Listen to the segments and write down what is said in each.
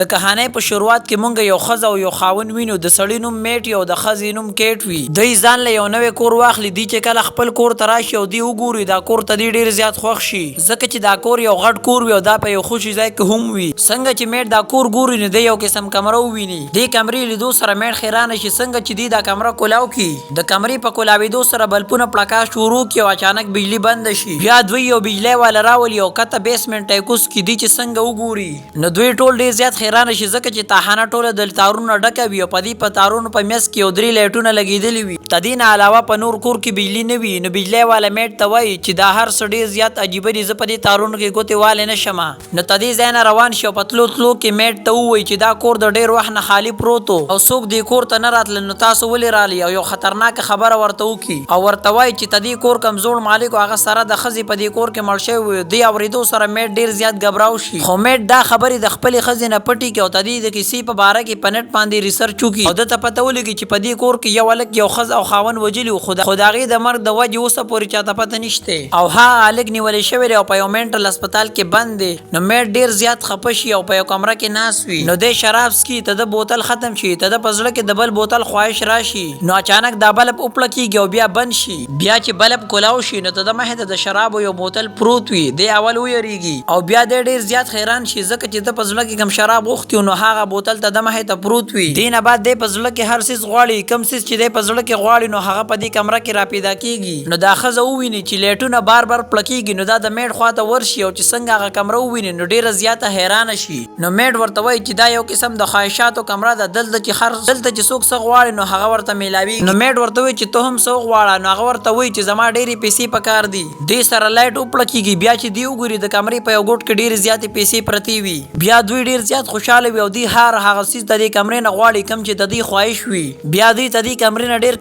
د کهانې په شروعات کې مونږ یو ښځه او یو خاوند وینو. د سړي نوم میټ وي او د ښځې نوم کیټ وي. دوی ځان له یو نوی کور واخلي. دی چې کله خپل کور ته راشي او دی وګوري دا کور ته دی ډېر زیات خوښ شي، ځکه چې دا کور یو غټ کور وي او دا په یو خوشي ځای کې هم وي. څنګه چې میټ دا کور ګوري نو دی یو قسم کمره وویني. دې کمرې لیدو سره میټ حیرانه شي څنګه چې دی دا کمره کولاو کړي. د کمرې په کولاوېدو سره بلپونه پړکا شروع کړي او اچانک بجلی بند شي. بیا دوی یو بجلی والا راولي او کته بیسمنټ ته کوز کړي. دی چې څنګه وګوري نو دوی ټول ډېر زیات حیرانه شي، ځکه چې تاخانه ټوله د تارونو ډکه وي او په دې په تارونو په میز کې یو 3 لایټونه لګېدلي وي. د دې نه علاوه په نور کور کې بجلی نه وي. نو بجلی والا میټ ته وایي چې دا هر څه ډېر زیات عجیبه دي، زه په دې تارونو کې ګوتې والی نه شم. نو د دې ځای نه روان شي او په تلو کې میټ ته ووایي چې دا کور د ډېر وخت نه خالي پروت او څوک دې کور ته نه راتلل، نو تاسو ولې رالي؟ او یو خطرناکه خبره ورته وکړي او ورته وایي چې د دې کور کمزور مالک هغه سره د ښځې په دې کور کې مړ شوی وي. دې اورېدو سره میټ ډېر زیات ګبراو شي، خو میټ دا خبرې د خپلې ښځې نه پټي کړي او د دې د کیسې په باره کې په نټ باندې ریسرچ وکړي او دته پته ولګي چې په دې کور کې یو هلک یو ښځه او خاوند وجلي وو، خو د هغې د مرګ د وجې اوسه پورې چاته پته نشته او هغه هلک نیولی شوی دی او په یو مینټل هسپتال کې بند دی. نو میټ ډېر زیات خفه شي او په یو کمره کې ناست وي. نو دی شراب څکي، ته د بوتل ختم شي، ته د په زړه کې د بل بوتل خواهش راشي. نو اچانک دا بلب وپړه کېږي او بیا بند شي. بیا چې بلب کولاو شي نو ته د مخې د شرابو یو بوتل پروت وي. دی اول ویریږي او بیا دی ډېر زیات حیران شي، ځکه چې ته په زړه کې کوم شراب غوښتي نو هغه بوتل ته د مخې ته پروت وي. دې نه بعد دی په زړه کې هر څیز غواړي، کوم څیز چې دی په زړه کې غواړي نو هغه په دې کمره کې را پیدا کېږي. نو دا ښځه وویني چې لایټونه بار بار پړه کېږي. نو دا د میټ خواته ورشي او چې څنګه هغه کمره وویني نو ډېره زیاته حیرانه شي. نو میټ ورته وایي چې دا یو قسم د خواهشاتو کمره ده، دلته چې څوک څه غواړي نو هغه ورته میلاویږي. نو میټ ورته وایي چې ته هم څه وغواړه. نو هغه ورته وایي چې زما ډېرې پیسې پکار دي. دې سره لایټ وپړه کېږي. بیا چې دی وګوري د کمرې په یو ګوټ کې ډېرې زیاتې پیسې پرتې وي. بیا دوی ډېر زیات خوشحاله وي او دوی هغه څیز د دې کمرې نه غواړي کوم چې د دې خواهش وي. بیا دوی د دې کمرې نه ډېر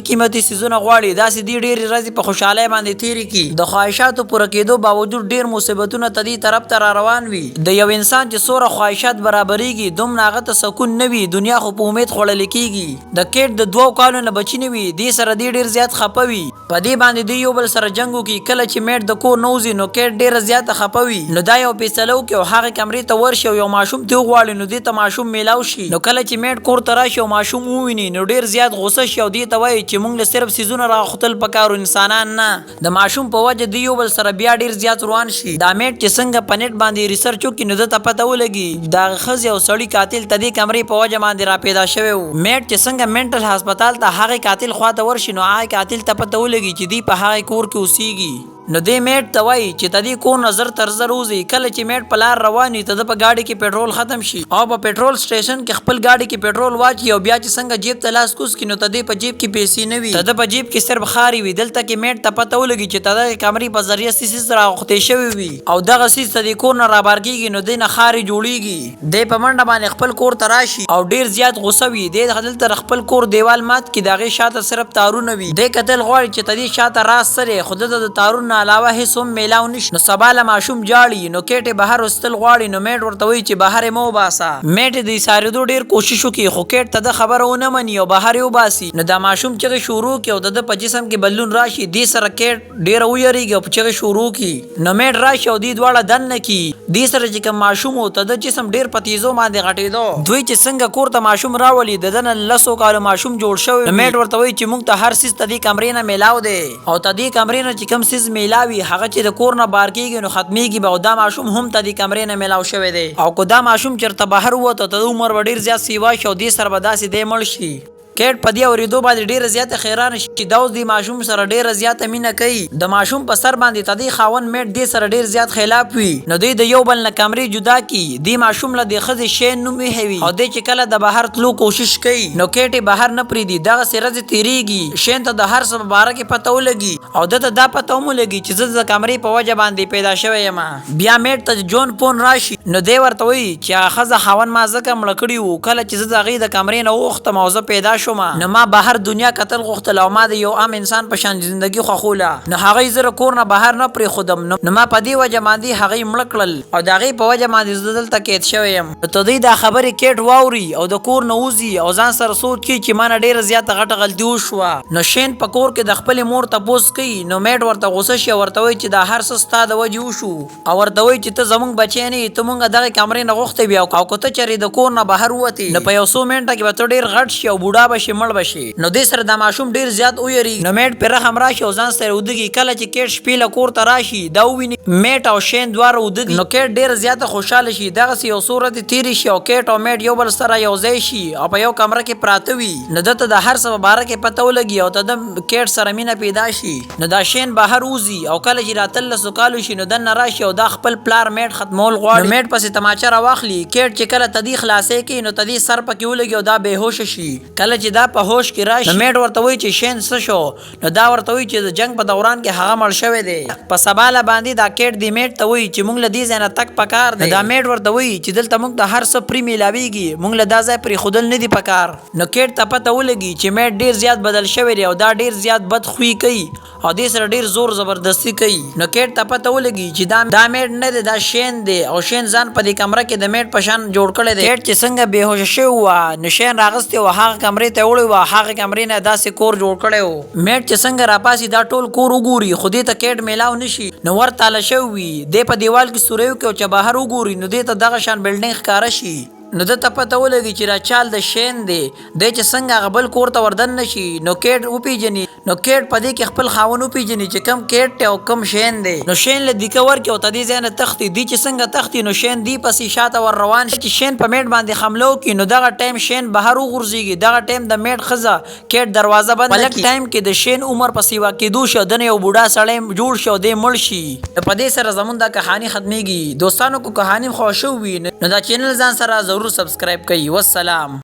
قیمتي څیزونه غواړي. داسې دوی ډېرې ورځې په خوشحالۍ باندې تېرې کړي. د خواهشاتو پوره کېدو باوجود ډېر مصیبتونه د دې طرف ته را روان وي. د یو انسان چې څومره خواهشات برابرېږي دومره هغه ته سکون نه وي. دنیا خو په امید خوړل کېږي. د کیټ د 2 کالو نه بچي نه وي. دې سره دې ډېر زیات خفه وي. په دې باندې دوی یو بل سره جنګ وکړي. کله چې میټ د کور نه وځي نو کیټ ډېره زیاته خفه وي. نو دا یو فیصله وکړي او هغې کمرې ته ورشي او یو ماشوم ترې وغواړي نو دې ته ماشوم میلاو شي. نو کله چې میټ کور ته راشي او ماشوم وویني نو ډېر زیات غوسه شي او دې ته وایي چې موږ له صرف څیزونه راغوښتل پکار انسانان نه. د ماشوم په وجه دوی یو بل سره بیا ډېر زیات روان شي. دا میټ چې څنګه په نټ باندې ریسرچ وکړي نو دته پته ولګي دا ښځې او سړي قاتل د دې کمرې په وجه باندې را پیدا شوی و. میټ چې څنګه مینټل هسپتال ته هغې قاتل خواته ورشي نو هغه قاتل ته پته ولګي چې دوی په هغې کور کې اوسېږي. نو دې میټ ته وایي چې د دې کور نه زر تر زر وځي. کله چې میټ په لار روان وي ته د په ګاډي کې پېټرول ختم شي او په پېټرول سټیشن کې خپل ګاډي کې پېټرول واچي او بیا چې څنګه جیب ته لاس کوز کړي نو د دې په جیب کې پیسې نه وي، د په جیب کې صرف خاري وي. دلته کې میټ ته پته ولګي چې د دغې کمرې په ذریعه څیز راغوښتې شوي وي او دغه څیز د دې کور نه رابار کېږي نو دې نه خاري جوړېږي. دی په منډه باندې خپل کور ته راشي او ډېر زیات غوسه وي. دی دلته خپل کور دیوال مات کړي، د هغې شاته صرف تارونه وي. دی کتل غواړي چې د دې شاته راز څه دی، خو دلته د تارونو نه علاوه هېڅ هم میلاو نشي. نو سبا له ماشوم جاړي نو کیټ بهر وستل غواړي. نو میټ ورته وایي چې بهر یې مه وباسه. میټ د ایسارېدو ډېر کوشش وکړي خو کیټ ته د خبره ونه مني او بهر یې وباسي. نو دا ماشوم چغې شروع کړي او د ده په جسم کې بدلون راشي. دې سره کیټ ډېره ویریږي او چغې شروع کړي. نو میټ راشي او دې دواړه دننه کړي. دې سره چې کوم ماشوم و ته د جسم ډېر په تیزو باندې غټېدو. دوی چې څنګه کور ته ماشوم راولي د ده نه 10 کالو ماشوم جوړ شوی. نو میټ ورته وایي چې موږ ته هر څیز د دې کمرې نه میلاو دی او د دې کمرې نه چې کوم څیز میلاوي هغه چې د کور نه بار کېږي نو ختمېږي به او دا ماشوم هم ته دې کمرې نه میلاو شوی دی او که دا ماشوم چېرته بهر ووته ته د عمر به ډېر زیات سیوا شي او دې سره به داسې دی مړ شي. کیټ په دې اورېدو باندې ډېره زیاته حیرانه شي چې دا اوس دې ماشوم سره ډېره زیاته مینه کوي. د ماشوم په سر باندې د دې خاوند میټ دې سره ډېر زیات خلاف وي. نو دوی د یو بل نه کمرې جدا کړي. دې ماشوم له دې ښځې شین نوم ایښی وي او دی چې کله د بهر تلو کوشش کوي نو کیټ یې بهر نه پرېږدي. دغسې ورځې تېرېږي. شین ته د هر څه په باره کې پته ولګي او ده ته دا پته هم ولګي چې زه د کمرې په وجه باندې پیدا شوی یم. بیا میټ ته جون پون راشي نو دی ورته وایي چې هغه ښځه خاوند ما ځکه مړه کړي وو. کله چې زه د هغې د کمرې نه وغوښتم او زه پیدا شوم نو ما بهر دنیا قتل غوښتل او ما د یو عام انسان په شان ژوندۍ خوخوله نو هغه زره کور نه بهر نه پرې خودم نو ما په دې وجه باندې هغه مړ کړل او د هغې په وجه باندې زه دلته قید شوی یم. ته دوی دا خبرې کیټ واوري او د کور نه وځي او ځان سره سوچ کړي چې ما نه ډېره زیاته غټه غلطي وشوه. نو شین په کور کې د خپلې مور تپوس کوي نو میټ ورته غوسه شي او ورته وایي چې دا هر څه ستا د وجې وشو او ورته وایي چې ته زموږ بچی نه یې ته مونږ دغې کمرې نه غوښتې بیا او که ته چېرې د کور نه بهر ووتې نو په یو څو منټه کې به ته ډېر غټ شي او بوډا به شي مړ به شي. نو دې سره دا ماشوم ډېر زیات ویریږي نو میټ پرې رحم راشي او ځان سره ودرېږي. کله چې کیټ شپې له کور ته راشي دا وویني میټ او شین دواړه وده دي نو کیټ ډېره زیاته خوشحاله شي. دغسې یو څو ورځې تېرې شي او کیټ او میټ یو بل سره یو ځای شي او په یو کمره کې پراته وي. نو ده ته د هر څه په باره کې پته ولګي او ته د کیټ سره مینه پیدا شي. نو دا شین بهر وځي او کله چې را 13 کالو شي نو دننه راشي او دا خپل پلار میټ ختمول غواړي. نو میټ پسې تماچه راواخلي. کیټ چې کله تدي خلاصې کوي نو تدي سر پکې ولګي او دا بېهوشه شي. کله چې دا په هوش کې راشي نو میټ ورته وایي چې شین څه شو نو دا ورته وایي چې د جنګ په دوران کې هغه مړ شوی دی. په سباله باندې دا کیټ دی میټ ته وایي چې مونږ له دې ځای نه تګ پکار دی. دا میټ ورته وایي چې دلته مونږ ته هر څه پرې میلاویږي مونږ له دا ځای پرېښودل نه دي پکار. نو کیټ ته پته ولګي چې میټ ډېر زیات بدل شوی دی او دا ډېر زیات بد خوی کوي او دې سره ډېر زور زبردستي کوي. نو کیټ ته پته ولګي چې دا میټ نه دی دا شین دی او شین ځان په دې کمره کې د میټ په شان جوړ کړی دی. کیټ چې څنګه بېهوشه شوی وه نو شین راغستی و هغه کمرې ته وړی وه هغه کمرې نه داسې کور جوړ کړی و. میټ چې څنګه راپاسي دا ټول کور وګوري خو دې ته کیټ میلاو نه شي نو ورتاله شوی وي. دې په دیوال کې سوری وکړي او چې بهر وګوري نو دې ته دغه شان بلډینګ ښکاره شي. نو ده ته پته ولګي چې را چال د شین دی دی چې څنګه هغه بل کور ته وردن نه شي. نو کیټ وپېژني نو کیټ په دې کې خپل خاوند وپېژني چې کم کیټ دی او کم شین دی. نو شین له دیکه ورکړي او ته دې ځای نه تښتي. دی چې څنګه تښتي نو شین دی پسې شاته ور روان شي چې شین په میټ باندې حمله وکړي نو دغه ټایم شین بهر وغورځېږي. دغه ټایم د میټ ښځه کیټ دروازه بنده کړي. په لږ ټایم کې د شین عمر په سیوا کېدو شي او دنه یو بوډا سړی جوړ شي او دی مړ شي. په دې سره زموږ دا کهاني ختمېږي. دوستانو کو کهاني خوښ وي نو دا چینل ځان سره ضرور سبسکرایب کړئ. والسلام.